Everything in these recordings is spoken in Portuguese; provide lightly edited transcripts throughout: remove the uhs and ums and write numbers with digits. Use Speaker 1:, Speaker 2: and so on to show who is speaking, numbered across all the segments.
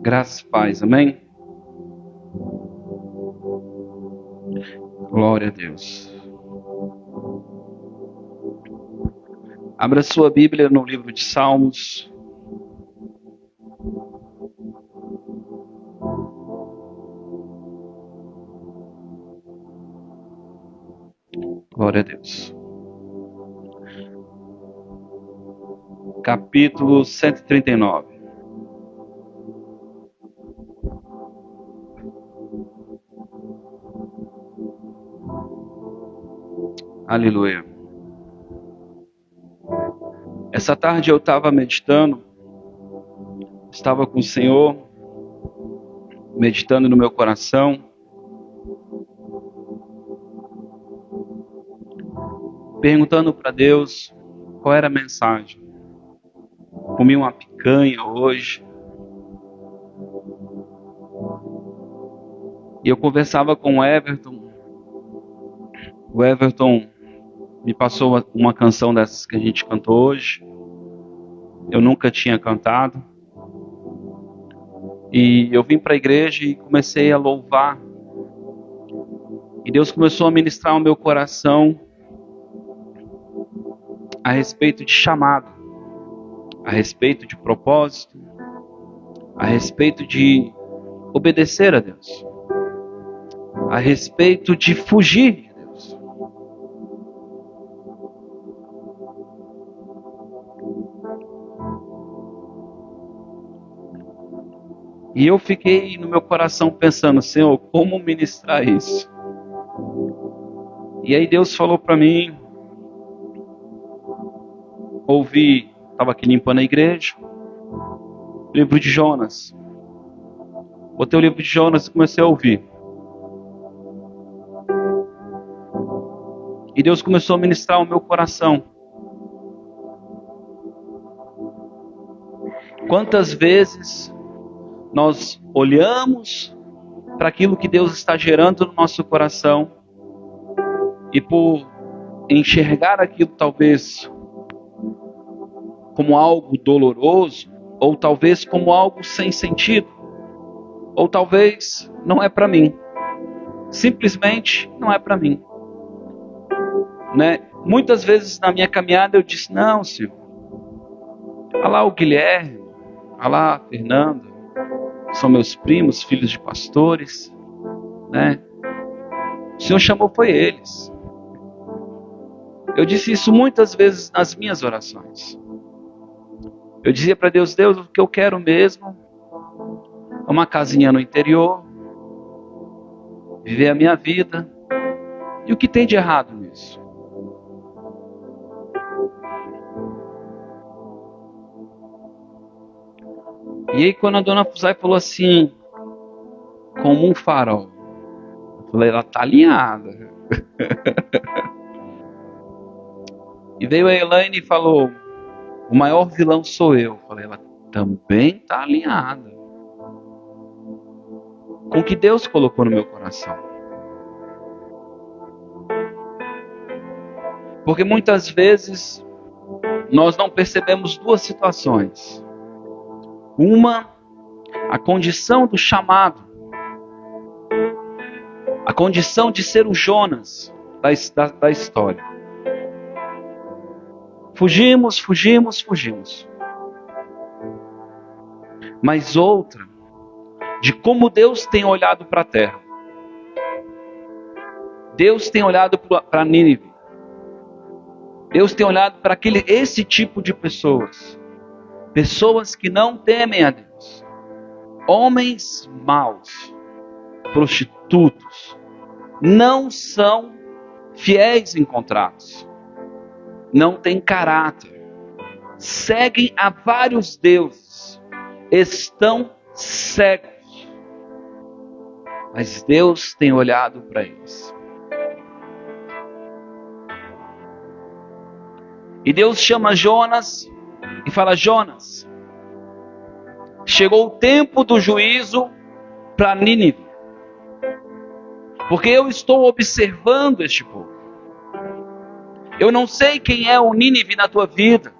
Speaker 1: Graças e paz, amém? Glória a Deus. Abra sua Bíblia no livro de Salmos. Glória a Deus. Capítulo 139. Aleluia. Essa tarde eu estava meditando, estava com o Senhor, meditando no meu coração. Perguntando para Deus qual era a mensagem. Comi uma picanha hoje. E eu conversava com o Everton. O Everton me passou uma canção dessas que a gente cantou hoje. Eu nunca tinha cantado. E eu vim para a igreja e comecei a louvar. E Deus começou a ministrar o meu coração a respeito de chamado, a respeito de propósito, a respeito de obedecer a Deus, a respeito de fugir de Deus. E eu fiquei no meu coração pensando, Senhor, como ministrar isso? E aí Deus falou para mim, ouvi, estava aqui limpando a igreja, livro de Jonas. Botei o livro de Jonas e comecei a ouvir. E Deus começou a ministrar o meu coração. Quantas vezes nós olhamos para aquilo que Deus está gerando no nosso coração e por enxergar aquilo talvez como algo doloroso, ou talvez como algo sem sentido, ou talvez não é para mim, simplesmente não é para mim, né? Muitas vezes na minha caminhada eu disse, não, Senhor, olha lá o Guilherme, olha lá a Fernanda, são meus primos, filhos de pastores, né? O Senhor chamou foi eles. Eu disse isso muitas vezes nas minhas orações. Eu dizia para Deus, Deus, o que eu quero mesmo é uma casinha no interior, viver a minha vida. E o que tem de errado nisso? E aí quando a dona Fusai falou assim, como um farol, eu falei, ela está alinhada. E veio a Elaine e falou, o maior vilão sou eu. Eu falei, ela também está alinhada com o que Deus colocou no meu coração. Porque muitas vezes nós não percebemos duas situações. Uma, a condição do chamado, a condição de ser o Jonas da história. Fugimos. Mas outra, de como Deus tem olhado para a terra. Deus tem olhado para Nínive. Deus tem olhado para esse tipo de pessoas. Pessoas que não temem a Deus. Homens maus, prostitutos, não são fiéis em contratos. Não têm caráter. Seguem a vários deuses. Estão cegos. Mas Deus tem olhado para eles. E Deus chama Jonas e fala, Jonas, chegou o tempo do juízo para Nínive. Porque eu estou observando este povo. Eu não sei quem é o Nínive na tua vida.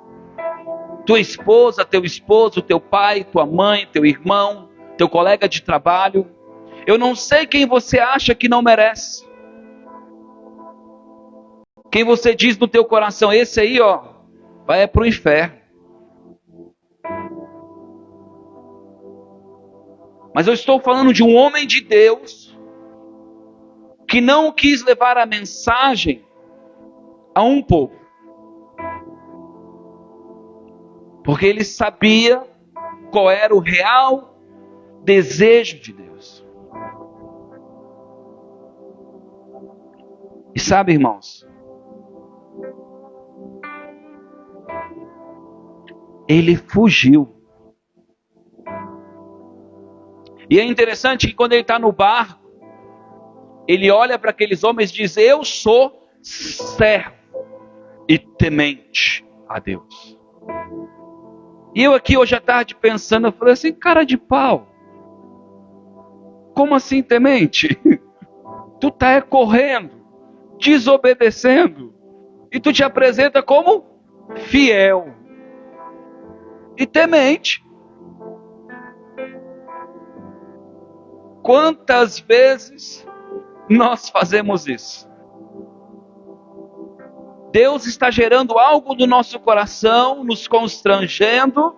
Speaker 1: Tua esposa, teu esposo, teu pai, tua mãe, teu irmão, teu colega de trabalho. Eu não sei quem você acha que não merece. Quem você diz no teu coração, esse aí, ó, vai para o inferno. Mas eu estou falando de um homem de Deus que não quis levar a mensagem a um povo. Porque ele sabia qual era o real desejo de Deus. E sabe, irmãos, ele fugiu. E é interessante que quando ele está no barco, ele olha para aqueles homens e diz: eu sou servo e temente a Deus. E eu aqui hoje à tarde pensando, eu falei assim, cara de pau, como assim temente? Tu está correndo, desobedecendo, e tu te apresenta como fiel e temente. Quantas vezes nós fazemos isso? Deus está gerando algo no nosso coração, nos constrangendo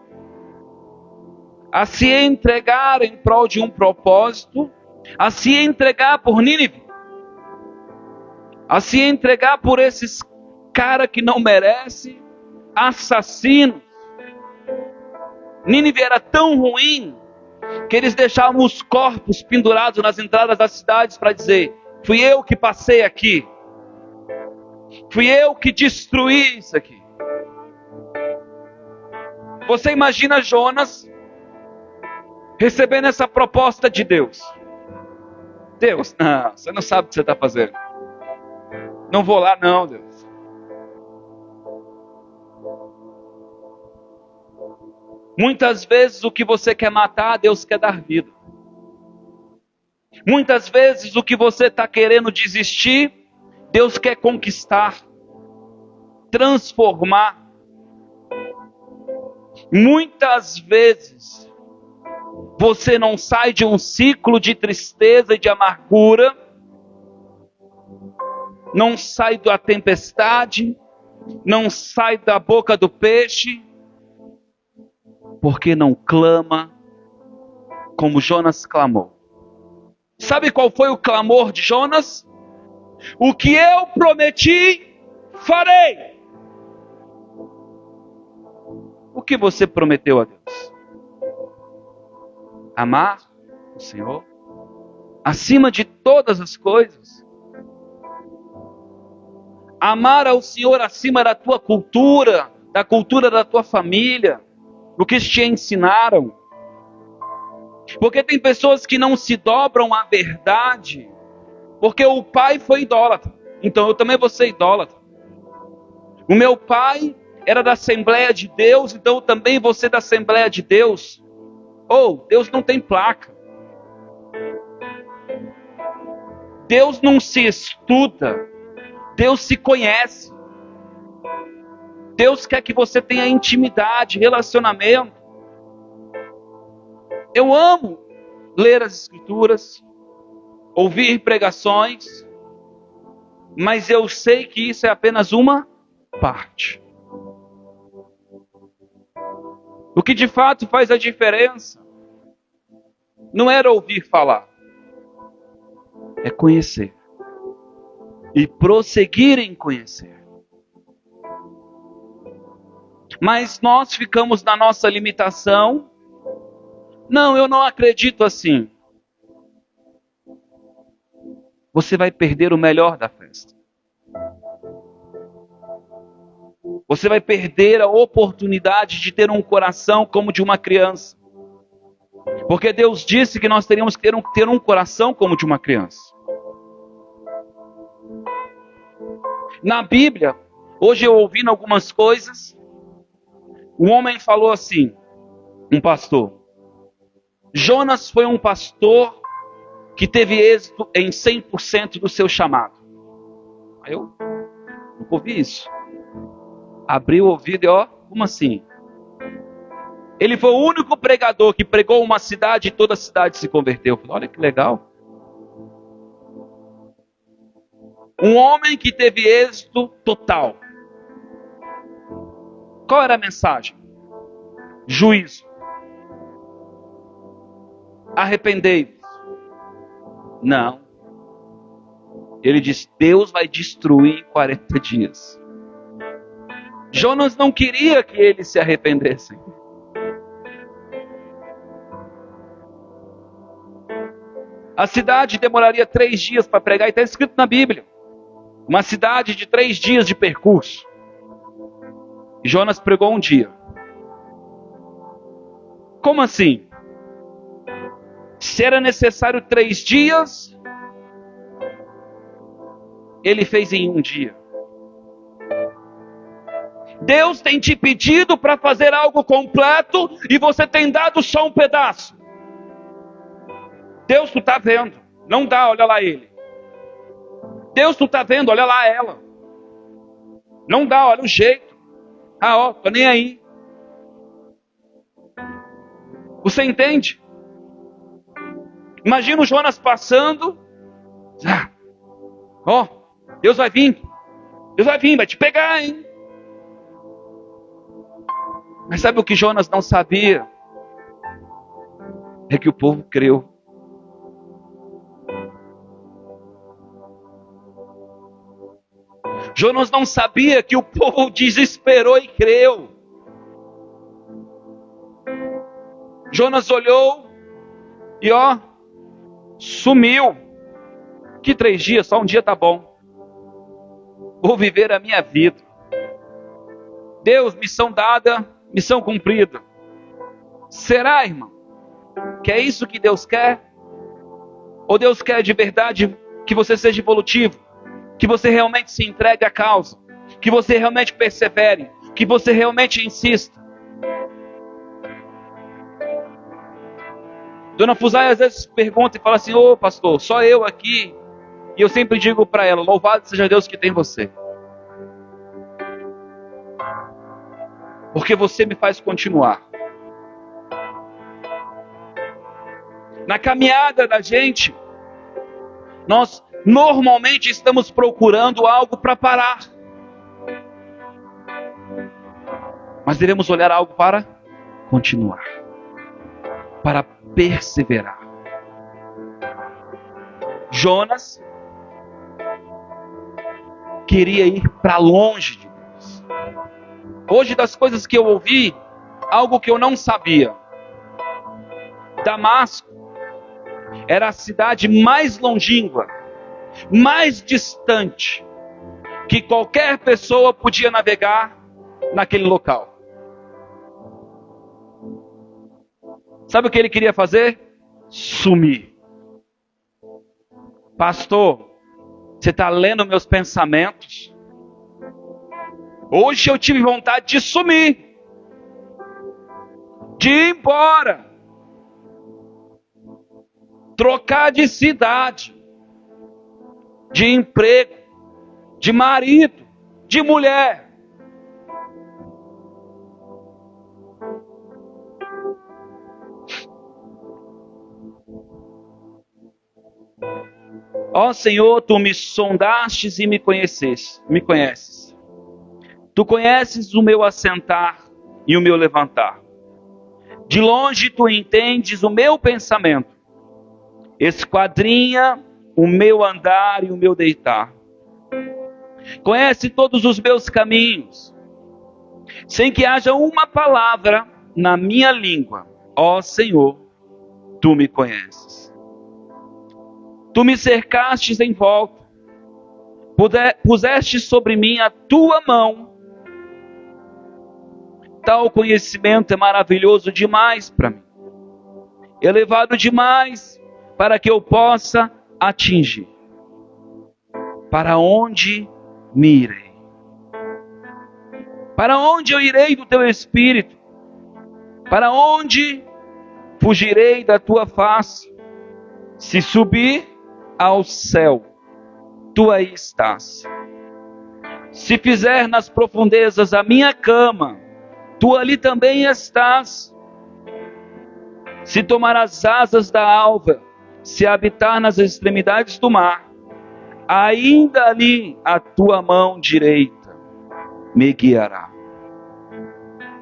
Speaker 1: a se entregar em prol de um propósito, a se entregar por Nínive, a se entregar por esses cara que não merece, assassinos. Nínive era tão ruim que eles deixavam os corpos pendurados nas entradas das cidades para dizer: fui eu que passei aqui. Fui eu que destruí isso aqui. Você imagina Jonas recebendo essa proposta de Deus. Deus, não, você não sabe o que você está fazendo. Não vou lá não, Deus. Muitas vezes o que você quer matar, Deus quer dar vida. Muitas vezes o que você está querendo desistir, Deus quer conquistar, transformar. Muitas vezes você não sai de um ciclo de tristeza e de amargura, não sai da tempestade, não sai da boca do peixe, porque não clama como Jonas clamou. Sabe qual foi o clamor de Jonas? O que eu prometi, farei. O que você prometeu a Deus? Amar o Senhor acima de todas as coisas. Amar ao Senhor acima da tua cultura, da cultura da tua família, do que te ensinaram. Porque tem pessoas que não se dobram à verdade, porque o pai foi idólatra, então eu também vou ser idólatra. O meu pai era da Assembleia de Deus, então eu também vou ser da Assembleia de Deus. Deus não tem placa. Deus não se estuda, Deus se conhece. Deus quer que você tenha intimidade, relacionamento. Eu amo ler as Escrituras, ouvir pregações, mas eu sei que isso é apenas uma parte. O que de fato faz a diferença não era ouvir falar, é conhecer e prosseguir em conhecer. Mas nós ficamos na nossa limitação. Não, eu não acredito assim. Você vai perder o melhor da festa. Você vai perder a oportunidade de ter um coração como de uma criança. Porque Deus disse que nós teríamos que ter um coração como de uma criança. Na Bíblia, hoje eu ouvindo algumas coisas, um homem falou assim, um pastor: Jonas foi um pastor que teve êxito em 100% do seu chamado. Aí eu não ouvi isso. Abriu o ouvido e como assim? Ele foi o único pregador que pregou uma cidade e toda a cidade se converteu. Olha que legal. Um homem que teve êxito total. Qual era a mensagem? Juízo. Arrependei-vos. Não. Ele diz, Deus vai destruir em 40 dias. Jonas não queria que eles se arrependessem. A cidade demoraria 3 dias para pregar, e está escrito na Bíblia. Uma cidade de 3 dias de percurso. Jonas pregou um dia. Como assim? Se era necessário 3 dias, ele fez em 1 dia. Deus tem te pedido para fazer algo completo e você tem dado só um pedaço. Deus, tu está vendo. Não dá, olha lá ele. Deus, tu está vendo, olha lá ela. Não dá, olha o jeito. Tô nem aí. Você entende? Imagina o Jonas passando. Deus vai vir. Deus vai vir, vai te pegar, hein? Mas sabe o que Jonas não sabia? É que o povo creu. Jonas não sabia que o povo desesperou e creu. Jonas olhou e sumiu. Que 3 dias? Só um dia tá bom. Vou viver a minha vida. Deus, missão dada, missão cumprida. Será, irmão, que é isso que Deus quer? Ou Deus quer de verdade que você seja evolutivo? Que você realmente se entregue à causa? Que você realmente persevere? Que você realmente insista? Dona Fusai às vezes pergunta e fala assim, pastor, só eu aqui? E eu sempre digo para ela, louvado seja Deus que tem você. Porque você me faz continuar. Na caminhada da gente, nós normalmente estamos procurando algo para parar. Mas devemos olhar algo para continuar. Para perseverar. Jonas queria ir para longe de Deus. Hoje, das coisas que eu ouvi, algo que eu não sabia. Damasco era a cidade mais longínqua, mais distante, que qualquer pessoa podia navegar naquele local. Sabe o que ele queria fazer? Sumir. Pastor, você está lendo meus pensamentos? Hoje eu tive vontade de sumir. De ir embora. Trocar de cidade. De emprego. De marido. De mulher. Senhor, tu me sondastes e me conheces. Tu conheces o meu assentar e o meu levantar. De longe tu entendes o meu pensamento. Esquadrinha o meu andar e o meu deitar. Conhece todos os meus caminhos, sem que haja uma palavra na minha língua. Senhor, tu me conheces. Tu me cercastes em volta, puseste sobre mim a tua mão. Tal conhecimento é maravilhoso demais para mim, elevado demais para que eu possa atingir. Para onde me irei? Para onde eu irei do teu Espírito? Para onde fugirei da tua face? Se subir ao céu, tu aí estás. Se fizer nas profundezas a minha cama, tu ali também estás. Se tomar as asas da alva, se habitar nas extremidades do mar, ainda ali a tua mão direita me guiará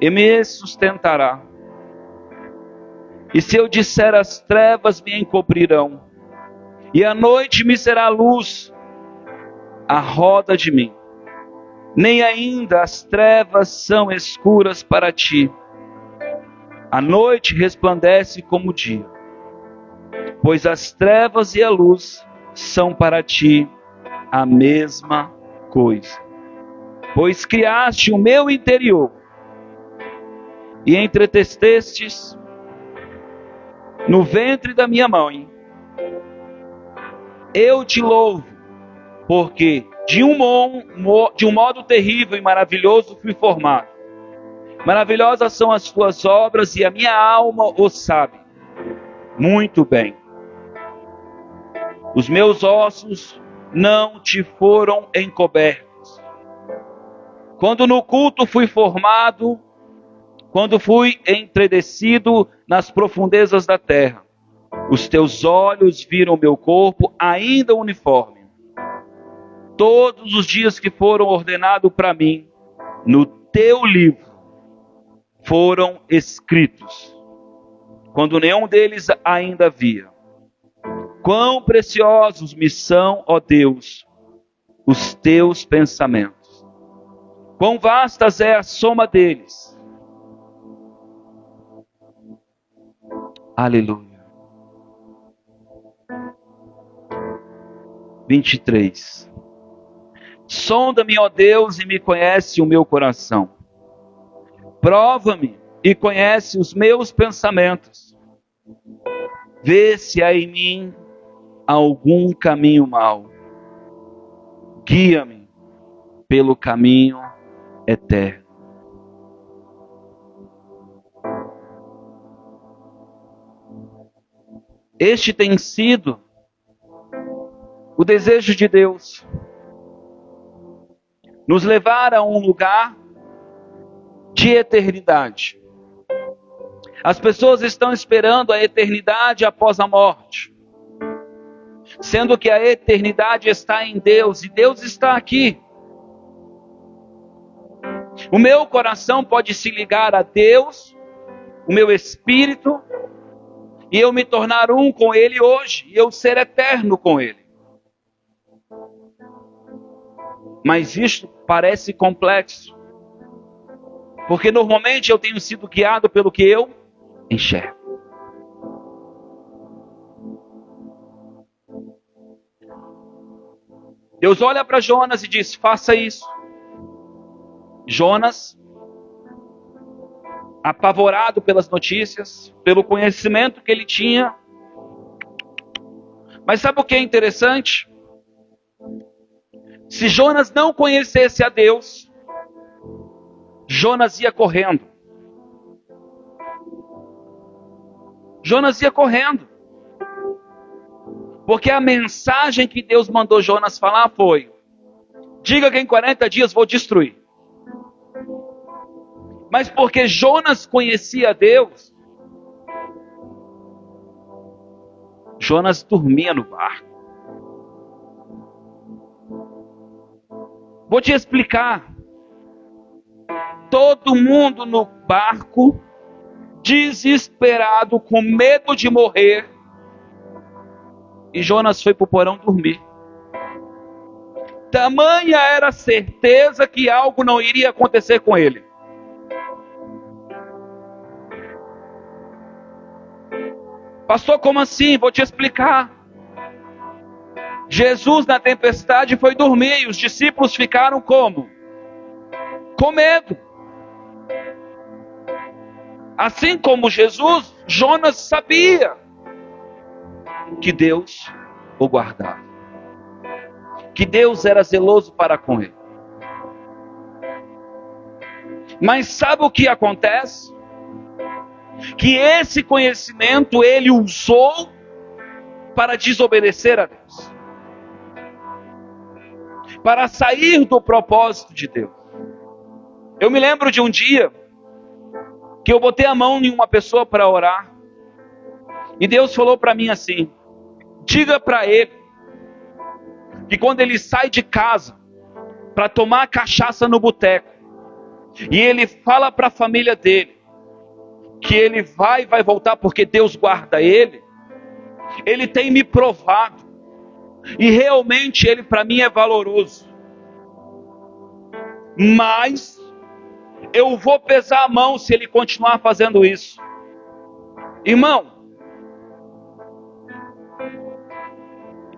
Speaker 1: e me sustentará. E se eu disser, as trevas me encobrirão, e a noite me será luz à roda de mim, nem ainda as trevas são escuras para ti. A noite resplandece como o dia, pois as trevas e a luz são para ti a mesma coisa. Pois criaste o meu interior e entretecestes no ventre da minha mãe. Eu te louvo, porque de um modo terrível e maravilhoso fui formado. Maravilhosas são as tuas obras, e a minha alma o sabe muito bem. Os meus ossos não te foram encobertos. Quando no culto fui formado, quando fui entretecido nas profundezas da terra, os teus olhos viram meu corpo ainda uniforme. Todos os dias que foram ordenados para mim, no teu livro, foram escritos, quando nenhum deles ainda havia. Quão preciosos me são, ó Deus, os teus pensamentos. Quão vastas é a soma deles. Aleluia. 23. Sonda-me, ó Deus, e me conhece o meu coração. Prova-me e conhece os meus pensamentos. Vê se há em mim algum caminho mau. Guia-me pelo caminho eterno. Este tem sido o desejo de Deus. Nos levar a um lugar de eternidade. As pessoas estão esperando a eternidade após a morte, sendo que a eternidade está em Deus e Deus está aqui. O meu coração pode se ligar a Deus, o meu espírito, e eu me tornar um com Ele hoje, e eu ser eterno com Ele. Mas isto parece complexo, porque normalmente eu tenho sido guiado pelo que eu enxergo. Deus olha para Jonas e diz: faça isso. Jonas, apavorado pelas notícias, pelo conhecimento que ele tinha. Mas sabe o que é interessante? Se Jonas não conhecesse a Deus, Jonas ia correndo. Jonas ia correndo. Porque a mensagem que Deus mandou Jonas falar foi: diga que em 40 dias vou destruir. Mas porque Jonas conhecia Deus, Jonas dormia no barco. Vou te explicar. Todo mundo no barco, desesperado, com medo de morrer. E Jonas foi para o porão dormir. Tamanha era a certeza que algo não iria acontecer com ele. Pastor, como assim? Vou te explicar. Jesus na tempestade foi dormir e os discípulos ficaram como? Com medo. Assim como Jesus, Jonas sabia que Deus o guardava, que Deus era zeloso para com ele. Mas sabe o que acontece? Que esse conhecimento ele usou para desobedecer a Deus. para sair do propósito de Deus. Eu me lembro de um dia que eu botei a mão em uma pessoa para orar. E Deus falou para mim assim: diga para ele que quando ele sai de casa para tomar cachaça no boteco, e ele fala para a família dele que ele vai voltar porque Deus guarda ele, ele tem me provado. E realmente ele para mim é valoroso. Mas eu vou pesar a mão se ele continuar fazendo isso. Irmão,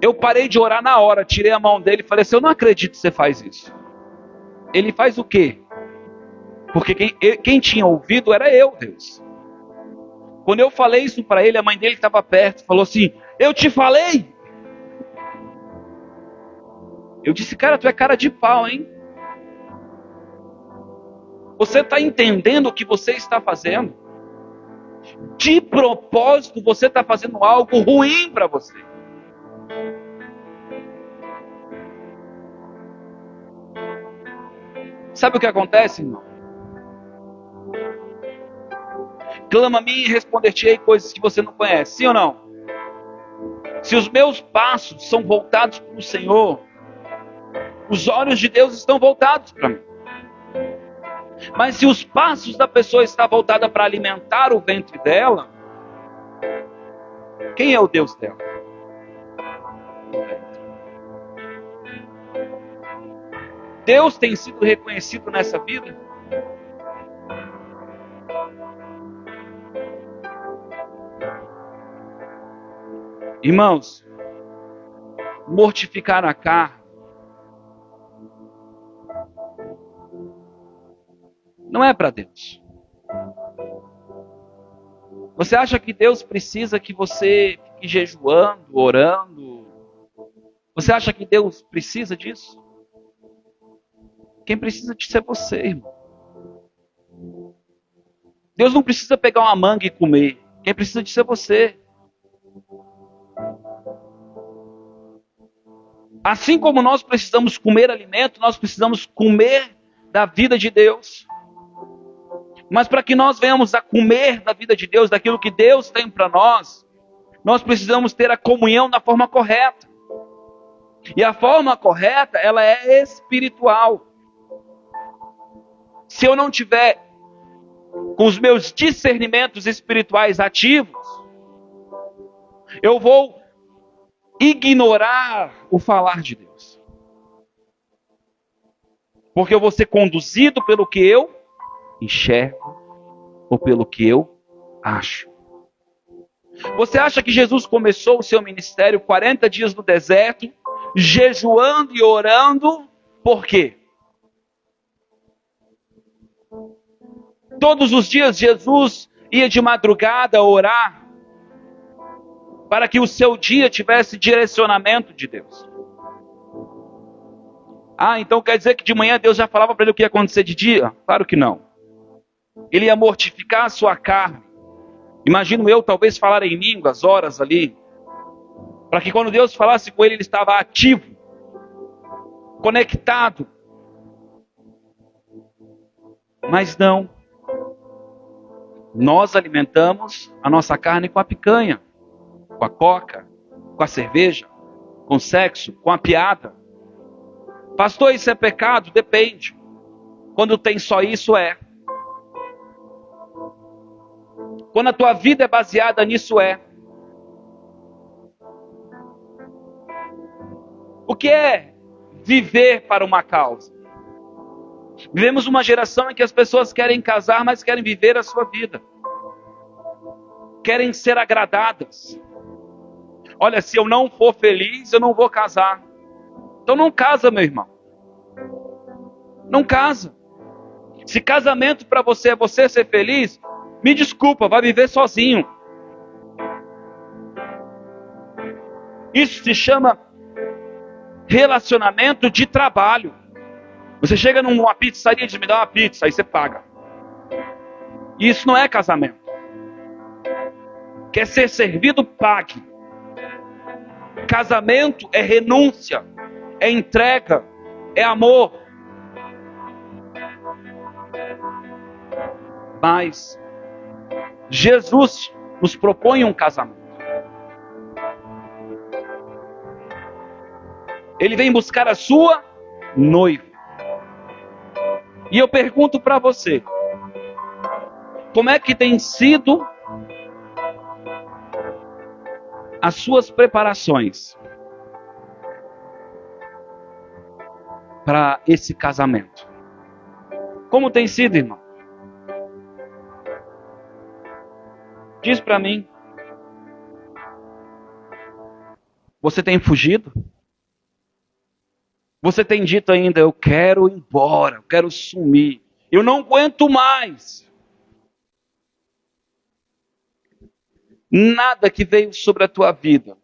Speaker 1: eu parei de orar na hora, tirei a mão dele e falei assim: eu não acredito que você faz isso. Ele faz o quê? Porque quem tinha ouvido era eu, Deus. Quando eu falei isso para ele, a mãe dele estava perto, falou assim: eu te falei. Eu disse: cara, tu é cara de pau, hein? Você está entendendo o que você está fazendo? De propósito, você está fazendo algo ruim para você. Sabe o que acontece, irmão? Clama a mim e responder-te-ei coisas que você não conhece. Sim ou não? Se os meus passos são voltados para o Senhor, os olhos de Deus estão voltados para mim. Mas se os passos da pessoa estão voltados para alimentar o ventre dela, quem é o Deus dela? Deus tem sido reconhecido nessa vida? Irmãos, mortificar a carne não é para Deus. Você acha que Deus precisa que você fique jejuando, orando? Você acha que Deus precisa disso? Quem precisa disso é você, irmão. Deus não precisa pegar uma manga e comer. Quem precisa disso é você. Assim como nós precisamos comer alimento, nós precisamos comer da vida de Deus. Mas para que nós venhamos a comer da vida de Deus, daquilo que Deus tem para nós, nós precisamos ter a comunhão da forma correta. E a forma correta, ela é espiritual. Se eu não tiver com os meus discernimentos espirituais ativos, eu vou ignorar o falar de Deus. Porque eu vou ser conduzido pelo que eu enxergo ou pelo que eu acho. Você acha que Jesus começou o seu ministério 40 dias no deserto, jejuando e orando, por quê? Todos os dias Jesus ia de madrugada orar para que o seu dia tivesse direcionamento de Deus. Ah, então quer dizer que de manhã Deus já falava para ele o que ia acontecer de dia? Claro que não. Ele ia mortificar a sua carne. Imagino eu talvez falar em línguas, horas ali, para que quando Deus falasse com ele, ele estava ativo, conectado. Mas não. Nós alimentamos a nossa carne com a picanha, com a coca, com a cerveja, com o sexo, com a piada. Pastor, isso é pecado? Depende. Quando tem só isso, é. Quando a tua vida é baseada nisso, é. O que é viver para uma causa? Vivemos uma geração em que as pessoas querem casar, mas querem viver a sua vida. Querem ser agradadas. Olha, se eu não for feliz, eu não vou casar. Então não casa, meu irmão. Não casa. Se casamento para você é você ser feliz, me desculpa, vai viver sozinho. Isso se chama relacionamento de trabalho. Você chega numa pizzaria e diz: me dá uma pizza, aí você paga. Isso não é casamento. Quer ser servido, pague. Casamento é renúncia, é entrega, é amor. Mas Jesus nos propõe um casamento. Ele vem buscar a sua noiva. E eu pergunto para você, como é que tem sido as suas preparações para esse casamento? Como tem sido, irmão? Diz para mim. Você tem fugido? Você tem dito ainda, eu quero ir embora, eu quero sumir, eu não aguento mais. Nada que veio sobre a tua vida,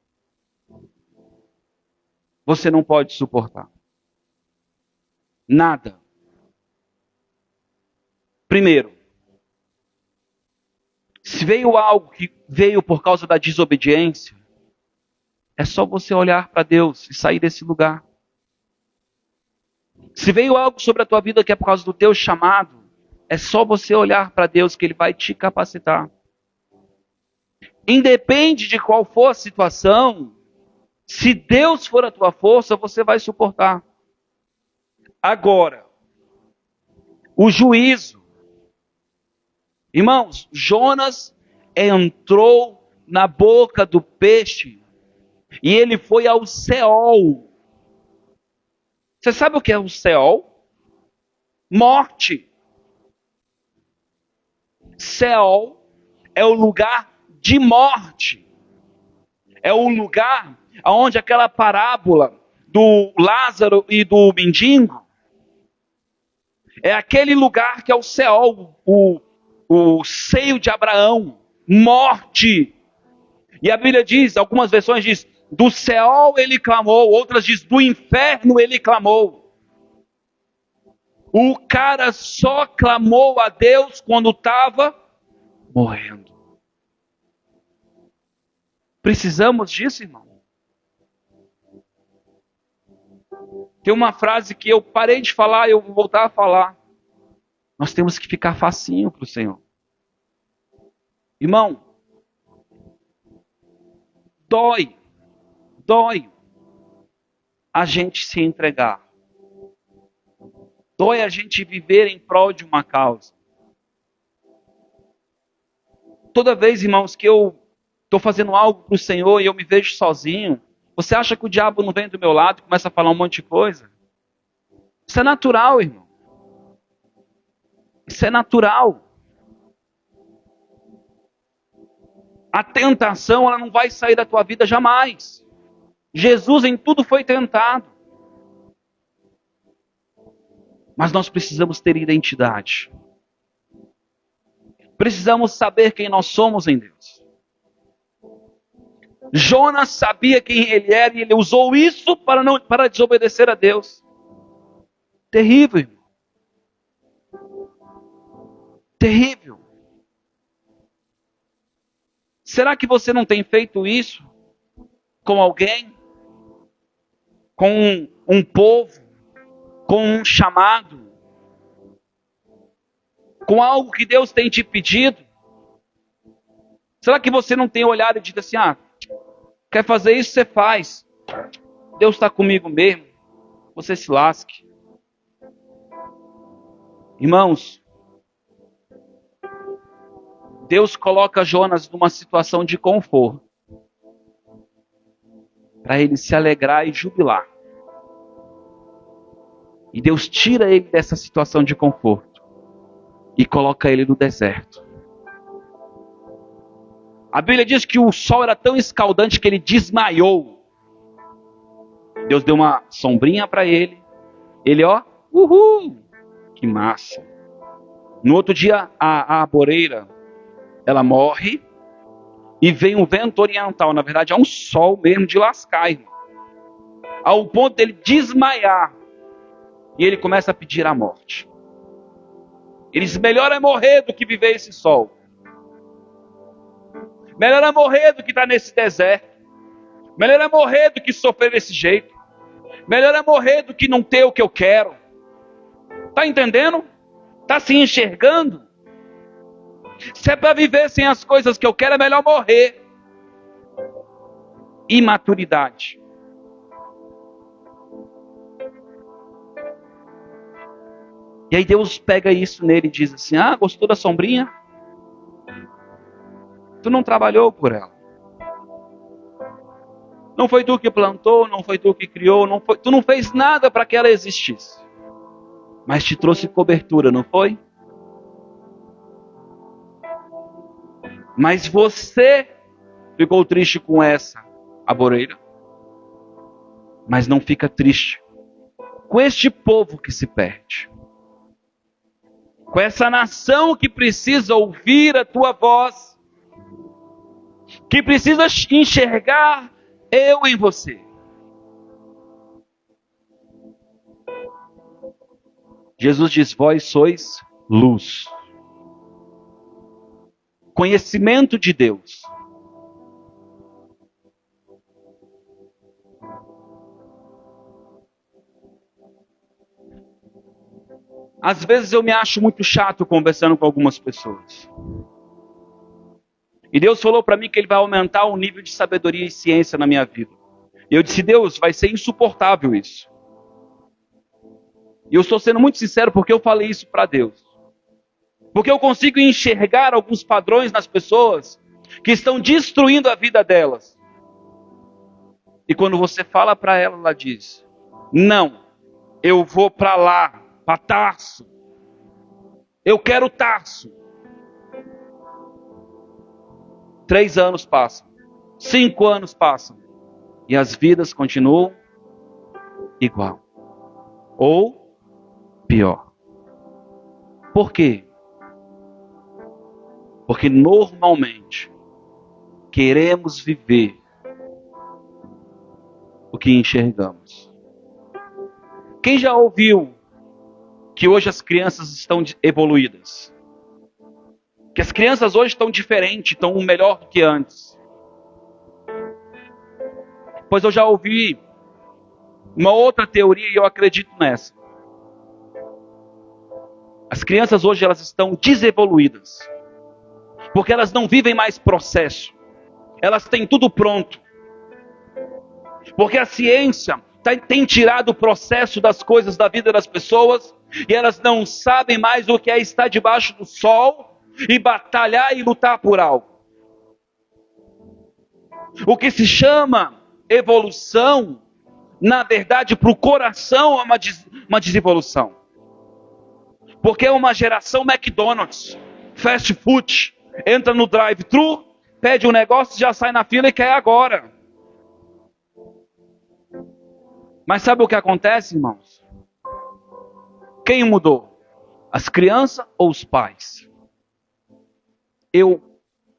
Speaker 1: você não pode suportar. Nada. Primeiro, se veio algo que veio por causa da desobediência, é só você olhar para Deus e sair desse lugar. Se veio algo sobre a tua vida que é por causa do teu chamado, é só você olhar para Deus que Ele vai te capacitar. Independe de qual for a situação, se Deus for a tua força, você vai suportar. Agora, o juízo. Irmãos, Jonas entrou na boca do peixe e ele foi ao Seol. Você sabe o que é o Seol? Morte. Seol é o lugar de morte. É o lugar onde aquela parábola do Lázaro e do mendigo, é aquele lugar que é o Seol, o seio de Abraão, morte. E a Bíblia diz, algumas versões diz, do Seol ele clamou, outras diz, do inferno ele clamou. O cara só clamou a Deus quando estava morrendo. Precisamos disso, irmão. Tem uma frase que eu parei de falar e eu vou voltar a falar. Nós temos que ficar facinho para o Senhor. Irmão, dói a gente se entregar. Dói a gente viver em prol de uma causa. Toda vez, irmãos, que eu estou fazendo algo para o Senhor e eu me vejo sozinho, você acha que o diabo não vem do meu lado e começa a falar um monte de coisa? Isso é natural, irmão. Isso é natural. A tentação, ela não vai sair da tua vida jamais. Jesus em tudo foi tentado. Mas nós precisamos ter identidade. Precisamos saber quem nós somos em Deus. Jonas sabia quem ele era e ele usou isso para desobedecer a Deus. Terrível, irmão. Terrível. Será que você não tem feito isso com alguém? Com um povo? Com um chamado? Com algo que Deus tem te pedido? Será que você não tem olhado e dito assim, quer fazer isso, você faz. Deus está comigo mesmo. Você se lasque. Irmãos, Deus coloca Jonas numa situação de conforto. Para ele se alegrar e jubilar. E Deus tira ele dessa situação de conforto. E coloca ele no deserto. A Bíblia diz que o sol era tão escaldante que ele desmaiou. Deus deu uma sombrinha para ele. Ele, que massa. No outro dia, a arboreira, ela morre. E vem um vento oriental. Na verdade, é um sol mesmo de lascar, irmão. Ao ponto dele desmaiar. E ele começa a pedir a morte. Ele diz, melhor é morrer do que viver esse sol. Melhor é morrer do que estar nesse deserto. Melhor é morrer do que sofrer desse jeito. Melhor é morrer do que não ter o que eu quero. Está entendendo? Está se enxergando? Se é para viver sem as coisas que eu quero, é melhor morrer. Imaturidade. E aí Deus pega isso nele e diz assim: ah, gostou da sombrinha? Tu não trabalhou por ela. Não foi tu que plantou, não foi tu que criou, tu não fez nada para que ela existisse. Mas te trouxe cobertura, não foi? Mas você ficou triste com essa aboreira. Mas não fica triste com este povo que se perde. Com essa nação que precisa ouvir a tua voz. Que precisa enxergar eu em você. Jesus diz: vós sois luz. Conhecimento de Deus. Às vezes eu me acho muito chato conversando com algumas pessoas. E Deus falou para mim que Ele vai aumentar o nível de sabedoria e ciência na minha vida. E eu disse: Deus, vai ser insuportável isso. E eu estou sendo muito sincero porque eu falei isso para Deus. Porque eu consigo enxergar alguns padrões nas pessoas que estão destruindo a vida delas. E quando você fala para ela, ela diz: não, eu vou para lá, para Tarso. Eu quero Tarso. 3 anos passam. 5 anos passam. E as vidas continuam igual. Ou pior. Por quê? Porque normalmente queremos viver o que enxergamos. Quem já ouviu que hoje as crianças estão evoluídas? Que as crianças hoje estão diferentes, estão melhor do que antes. Pois eu já ouvi uma outra teoria e eu acredito nessa. As crianças hoje elas estão desevoluídas. Porque elas não vivem mais processo. Elas têm tudo pronto. Porque a ciência tem tirado o processo das coisas da vida das pessoas. E elas não sabem mais o que é estar debaixo do sol e batalhar e lutar por algo. O que se chama evolução, na verdade, para o coração é uma desevolução. Porque é uma geração McDonald's, fast food. Entra no drive-thru, pede um negócio, já sai na fila e quer agora. Mas sabe o que acontece, irmãos? Quem mudou? As crianças ou os pais? Eu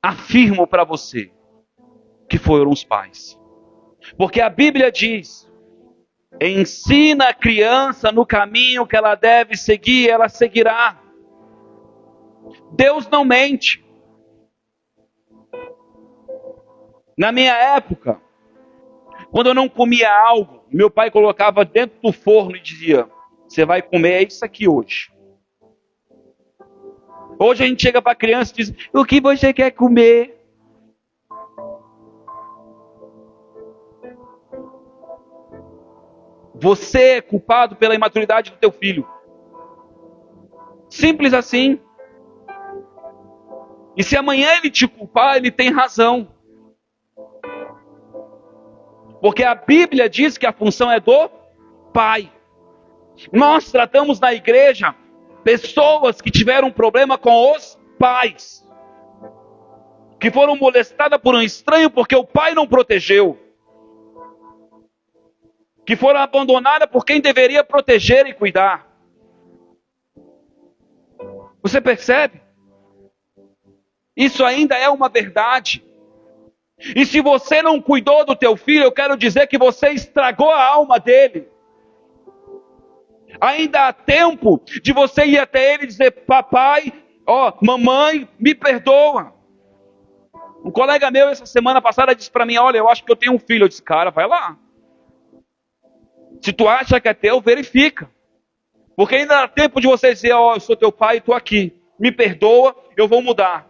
Speaker 1: afirmo para você que foram os pais. Porque a Bíblia diz: ensina a criança no caminho que ela deve seguir, ela seguirá. Deus não mente. Na minha época, quando eu não comia algo, meu pai colocava dentro do forno e dizia: você vai comer isso aqui hoje. Hoje a gente chega para a criança e diz: o que você quer comer? Você é culpado pela imaturidade do teu filho. Simples assim. E se amanhã ele te culpar, ele tem razão. Porque a Bíblia diz que a função é do pai. Nós tratamos na igreja pessoas que tiveram problema com os pais. Que foram molestadas por um estranho porque o pai não protegeu. Que foram abandonadas por quem deveria proteger e cuidar. Você percebe? Isso ainda é uma verdade. E se você não cuidou do teu filho, eu quero dizer que você estragou a alma dele. Ainda há tempo de você ir até ele e dizer: papai, mamãe, me perdoa. Um colega meu essa semana passada disse para mim: olha, eu acho que eu tenho um filho. Eu disse: cara, vai lá. Se tu acha que é teu, verifica. Porque ainda dá tempo de você dizer, ó, eu sou teu pai e estou aqui. Me perdoa, eu vou mudar.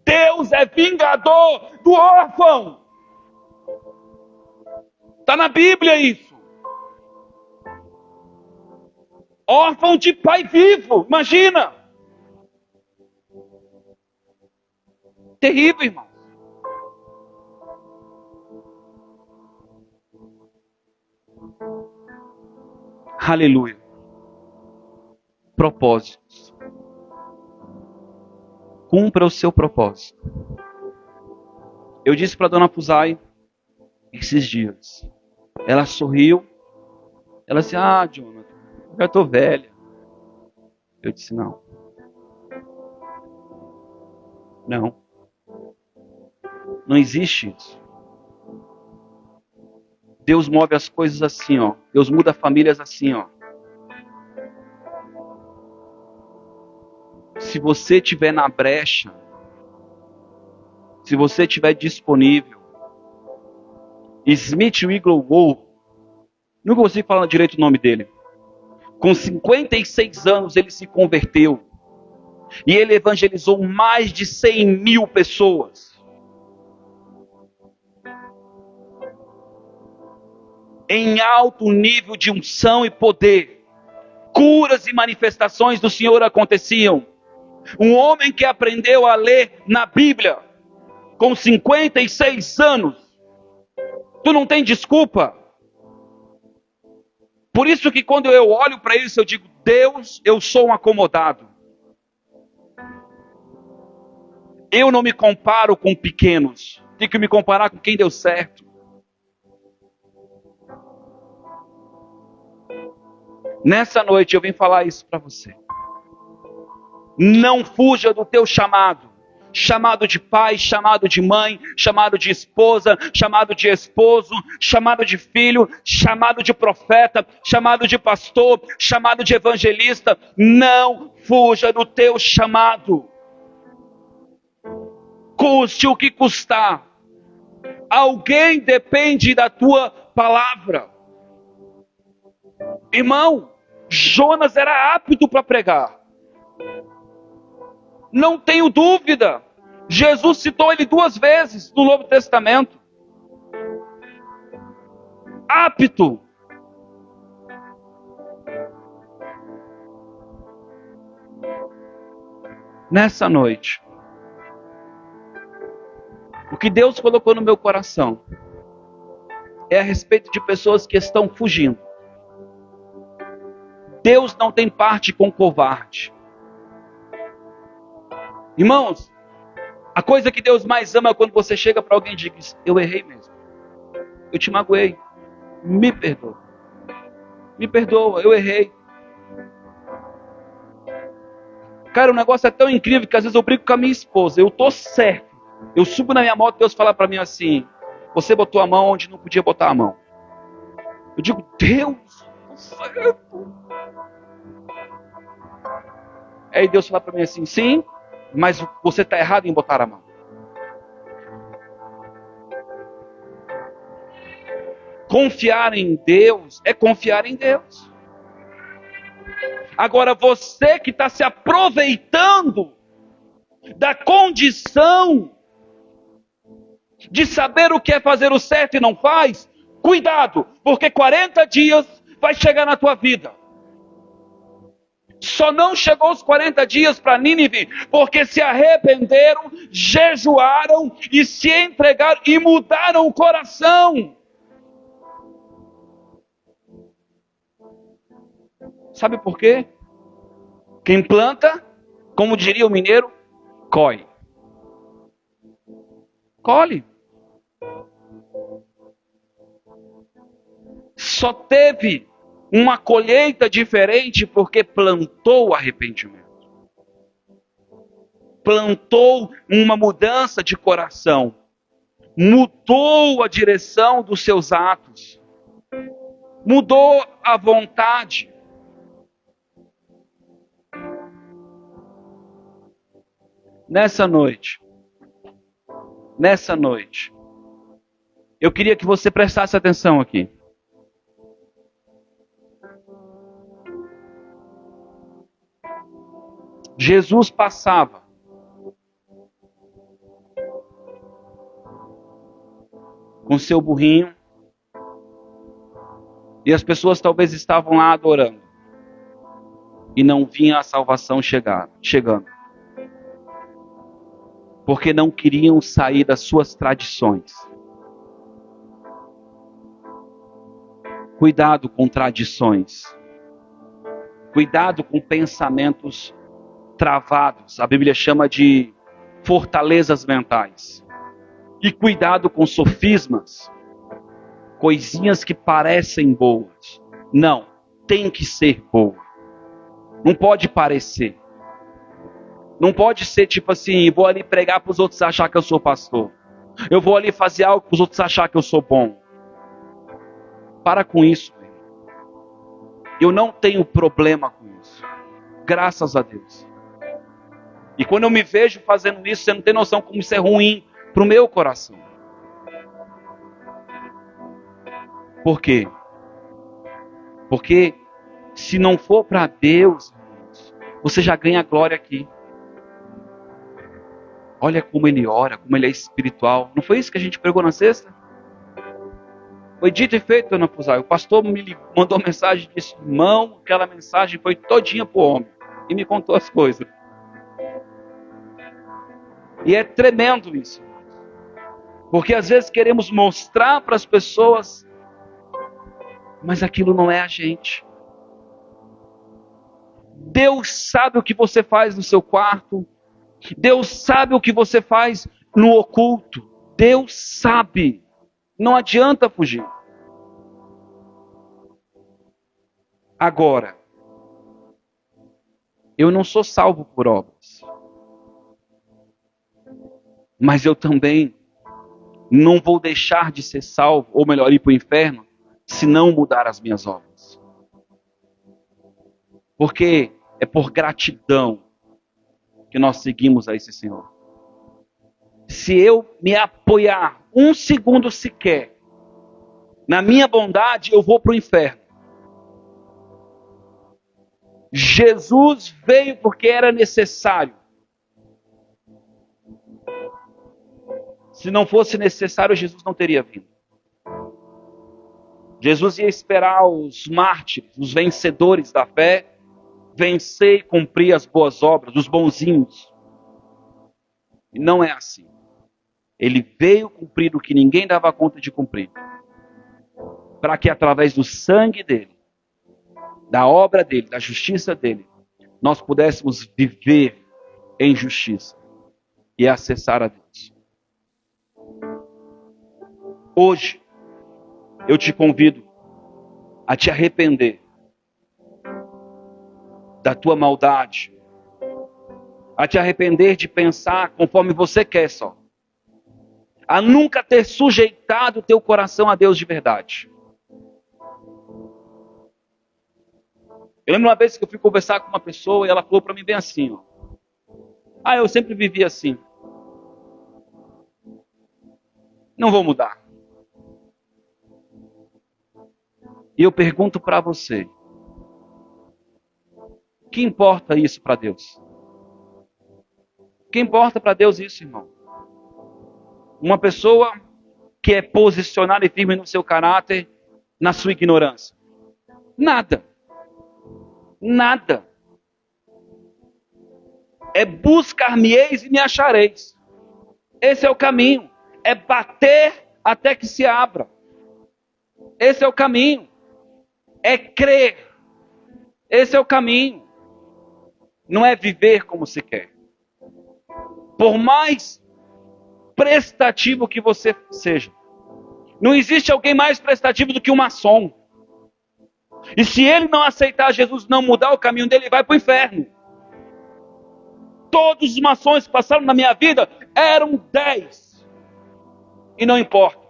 Speaker 1: Deus é vingador do órfão. Está na Bíblia isso. Órfão de pai vivo, imagina. Terrível, irmão. Aleluia. Propósitos. Cumpra o seu propósito. Eu disse para a dona Puzai esses dias. Ela sorriu. Ela disse, Jonathan, eu já estou velha. Eu disse, não. Não. Não existe isso. Deus move as coisas assim, ó. Deus muda famílias assim, ó. Se você estiver na brecha, se você estiver disponível, Smith Wigglesworth, nunca consigo falar direito o nome dele. Com 56 anos ele se converteu. E ele evangelizou mais de 100 mil pessoas. Em alto nível de unção e poder. Curas e manifestações do Senhor aconteciam. Um homem que aprendeu a ler na Bíblia com 56 anos. Tu não tem desculpa. Por isso que quando eu olho para isso, eu digo, Deus, eu sou um acomodado. Eu não me comparo com pequenos. Tenho que me comparar com quem deu certo. Nessa noite eu vim falar isso para você. Não fuja do teu chamado. Chamado de pai, chamado de mãe, chamado de esposa, chamado de esposo, chamado de filho, chamado de profeta, chamado de pastor, chamado de evangelista. Não fuja do teu chamado. Custe o que custar. Alguém depende da tua palavra. Irmão, Jonas era apto para pregar. Não tenho dúvida. Jesus citou ele 2 vezes no Novo Testamento. Apto. Nessa noite, o que Deus colocou no meu coração é a respeito de pessoas que estão fugindo. Deus não tem parte com covarde. Irmãos, a coisa que Deus mais ama é quando você chega para alguém e diz, eu errei mesmo. Eu te magoei. Me perdoa. Me perdoa, eu errei. Cara, o negócio é tão incrível que às vezes eu brigo com a minha esposa. Eu tô certo. Eu subo na minha moto e Deus fala para mim assim, você botou a mão onde não podia botar a mão. Eu digo, Deus, certo. Aí Deus fala para mim assim, sim, mas você está errado em botar a mão. Confiar em Deus é confiar em Deus. Agora você que está se aproveitando da condição de saber o que é fazer o certo e não faz, cuidado, porque 40 dias vai chegar na tua vida. Só não chegou os 40 dias para Nínive, porque se arrependeram, jejuaram e se entregaram e mudaram o coração. Sabe por quê? Quem planta, como diria o mineiro, colhe. Colhe. Só teve uma colheita diferente porque plantou o arrependimento. Plantou uma mudança de coração. Mudou a direção dos seus atos. Mudou a vontade. Nessa noite, Eu queria que você prestasse atenção aqui. Jesus passava com seu burrinho e as pessoas talvez estavam lá adorando e não vinha a salvação chegando. Porque não queriam sair das suas tradições. Cuidado com tradições. Cuidado com pensamentos travados. A Bíblia chama de fortalezas mentais. E cuidado com sofismas. Coisinhas que parecem boas. Não, tem que ser boa. Não pode parecer. Não pode ser tipo assim, vou ali pregar para os outros achar que eu sou pastor. Eu vou ali fazer algo para os outros achar que eu sou bom. Para com isso. Eu não tenho problema com isso. Graças a Deus. E quando eu me vejo fazendo isso, você não tem noção como isso é ruim para o meu coração. Por quê? Porque se não for para Deus, você já ganha glória aqui. Olha como ele ora, como ele é espiritual. Não foi isso que a gente pregou na sexta? Foi dito e feito, dona Fusai. O pastor me mandou mensagem e disse, irmão, aquela mensagem foi todinha para o homem. E me contou as coisas. E é tremendo isso. Porque às vezes queremos mostrar para as pessoas, mas aquilo não é a gente. Deus sabe o que você faz no seu quarto. Deus sabe o que você faz no oculto. Deus sabe. Não adianta fugir. Agora, eu não sou salvo por obras. Mas eu também não vou deixar de ser salvo, ou melhor, ir para o inferno, se não mudar as minhas obras. Porque é por gratidão que nós seguimos a esse Senhor. Se eu me apoiar um segundo sequer na minha bondade, eu vou para o inferno. Jesus veio porque era necessário. Se não fosse necessário, Jesus não teria vindo. Jesus ia esperar os mártires, os vencedores da fé, vencer e cumprir as boas obras, os bonzinhos. E não é assim. Ele veio cumprir o que ninguém dava conta de cumprir. Para que através do sangue dele, da obra dele, da justiça dele, nós pudéssemos viver em justiça e acessar a Deus. Hoje, eu te convido a te arrepender da tua maldade, a te arrepender de pensar conforme você quer só, a nunca ter sujeitado o teu coração a Deus de verdade. Eu lembro uma vez que eu fui conversar com uma pessoa e ela falou para mim bem assim, ó, eu sempre vivi assim. Não vou mudar. E eu pergunto para você, que importa isso para Deus? Que importa para Deus isso, irmão? Uma pessoa que é posicionada e firme no seu caráter, na sua ignorância. Nada. Nada. É buscar-me-eis e me achareis. Esse é o caminho. É bater até que se abra. Esse é o caminho. É crer. Esse é o caminho. Não é viver como se quer. Por mais prestativo que você seja, não existe alguém mais prestativo do que um maçom. E se ele não aceitar Jesus, não mudar o caminho dele, ele vai para o inferno. Todos os maçons que passaram na minha vida eram 10. E não importa.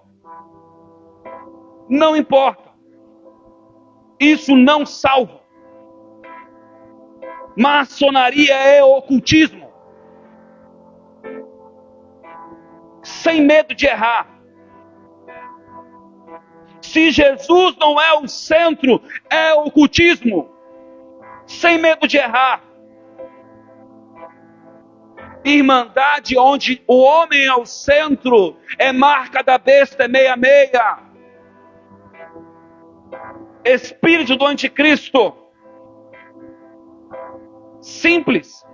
Speaker 1: Não importa. Isso não salva. Maçonaria é ocultismo. Sem medo de errar. Se Jesus não é o centro, é o ocultismo. Sem medo de errar. Irmandade onde o homem é o centro, é marca da besta, é 66. Espírito do anticristo. Simples.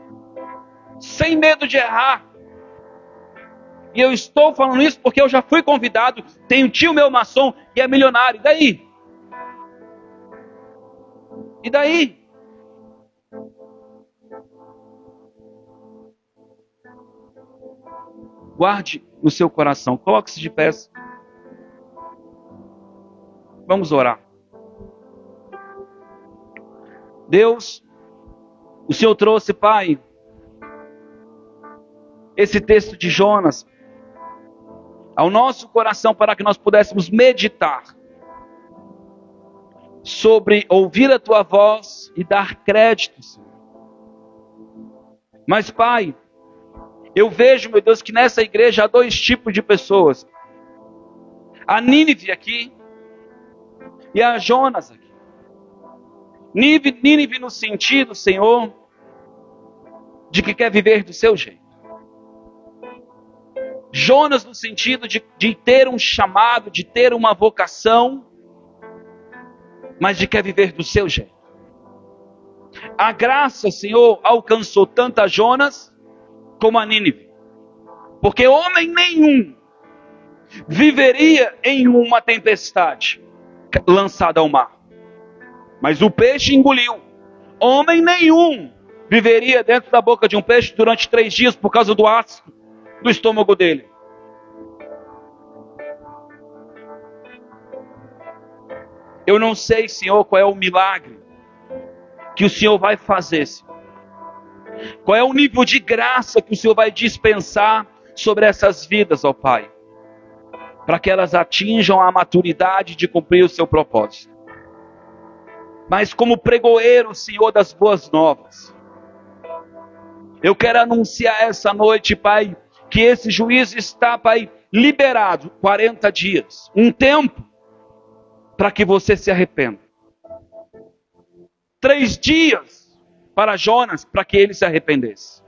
Speaker 1: Sem medo de errar. E eu estou falando isso porque eu já fui convidado. Tenho um tio meu maçom e é milionário. E daí? E daí? Guarde no seu coração. Coloque-se de pé. Vamos orar. Deus, o Senhor trouxe, Pai, esse texto de Jonas ao nosso coração para que nós pudéssemos meditar sobre ouvir a Tua voz e dar créditos. Mas, Pai, eu vejo, meu Deus, que nessa igreja há dois tipos de pessoas. A Nínive aqui e a Jonas aqui. Nínive no sentido, Senhor, de que quer viver do seu jeito. Jonas no sentido de ter um chamado, de ter uma vocação, mas de quer viver do seu jeito. A graça, Senhor, alcançou tanto a Jonas como a Nínive. Porque homem nenhum viveria em uma tempestade lançada ao mar. Mas o peixe engoliu. Homem nenhum viveria dentro da boca de um peixe durante 3 dias por causa do ácido do estômago dele. Eu não sei, Senhor, qual é o milagre que o Senhor vai fazer, Senhor. Qual é o nível de graça que o Senhor vai dispensar sobre essas vidas, ó Pai, para que elas atinjam a maturidade de cumprir o seu propósito. Mas como pregoeiro, Senhor, das boas novas, eu quero anunciar essa noite, Pai, que esse juízo está, Pai, liberado 40 dias, um tempo para que você se arrependa. 3 dias para Jonas, para que ele se arrependesse.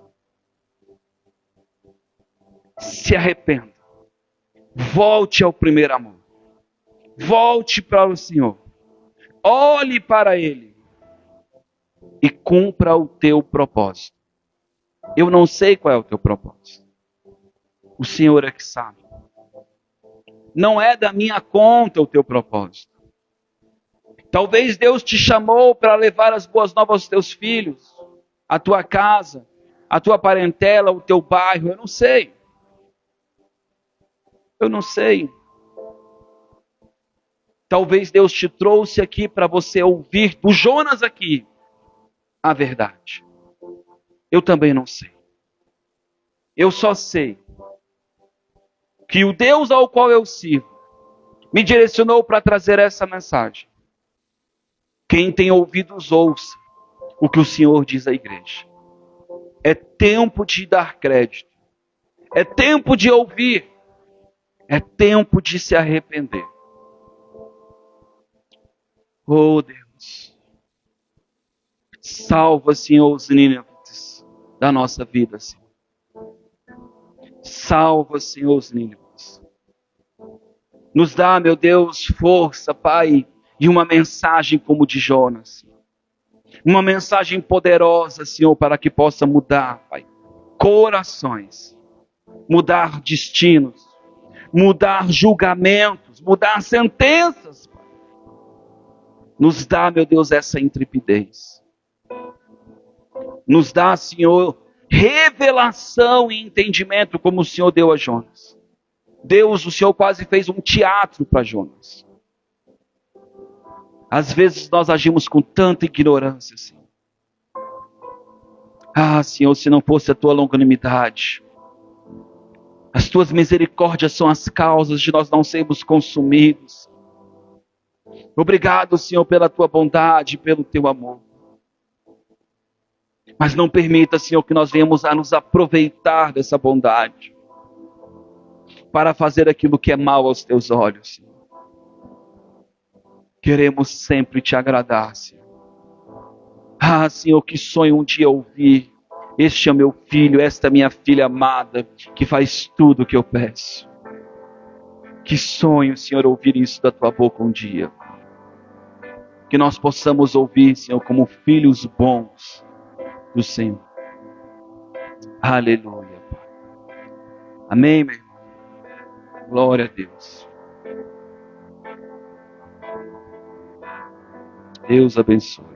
Speaker 1: Se arrependa. Volte ao primeiro amor. Volte para o Senhor. Olhe para Ele. E cumpra o teu propósito. Eu não sei qual é o teu propósito. O Senhor é que sabe. Não é da minha conta o teu propósito. Talvez Deus te chamou para levar as boas novas aos teus filhos, a tua casa, a tua parentela, o teu bairro. Eu não sei. Eu não sei. Talvez Deus te trouxe aqui para você ouvir do Jonas aqui a verdade. Eu também não sei. Eu só sei que o Deus ao qual eu sirvo me direcionou para trazer essa mensagem. Quem tem ouvidos, ouça o que o Senhor diz à igreja. É tempo de dar crédito. É tempo de ouvir. É tempo de se arrepender. Oh Deus. Salva, Senhor, os nínives da nossa vida, Senhor. Salva, Senhor, os nínives. Nos dá, meu Deus, força, Pai, e uma mensagem como de Jonas. Uma mensagem poderosa, Senhor, para que possa mudar, Pai, corações, mudar destinos, mudar julgamentos, mudar sentenças. Pai. Nos dá, meu Deus, essa intrepidez. Nos dá, Senhor, revelação e entendimento como o Senhor deu a Jonas. Deus, o Senhor quase fez um teatro para Jonas. Às vezes nós agimos com tanta ignorância, Senhor. Ah, Senhor, se não fosse a tua longanimidade, as tuas misericórdias são as causas de nós não sermos consumidos. Obrigado, Senhor, pela tua bondade, pelo teu amor. Mas não permita, Senhor, que nós venhamos a nos aproveitar dessa bondade para fazer aquilo que é mal aos teus olhos, Senhor. Queremos sempre te agradar, Senhor. Ah, Senhor, que sonho um dia ouvir: este é o meu filho, esta é a minha filha amada, que faz tudo o que eu peço. Que sonho, Senhor, ouvir isso da tua boca um dia. Que nós possamos ouvir, Senhor, como filhos bons do Senhor. Aleluia, Pai. Amém, meu irmão. Glória a Deus. Deus abençoe.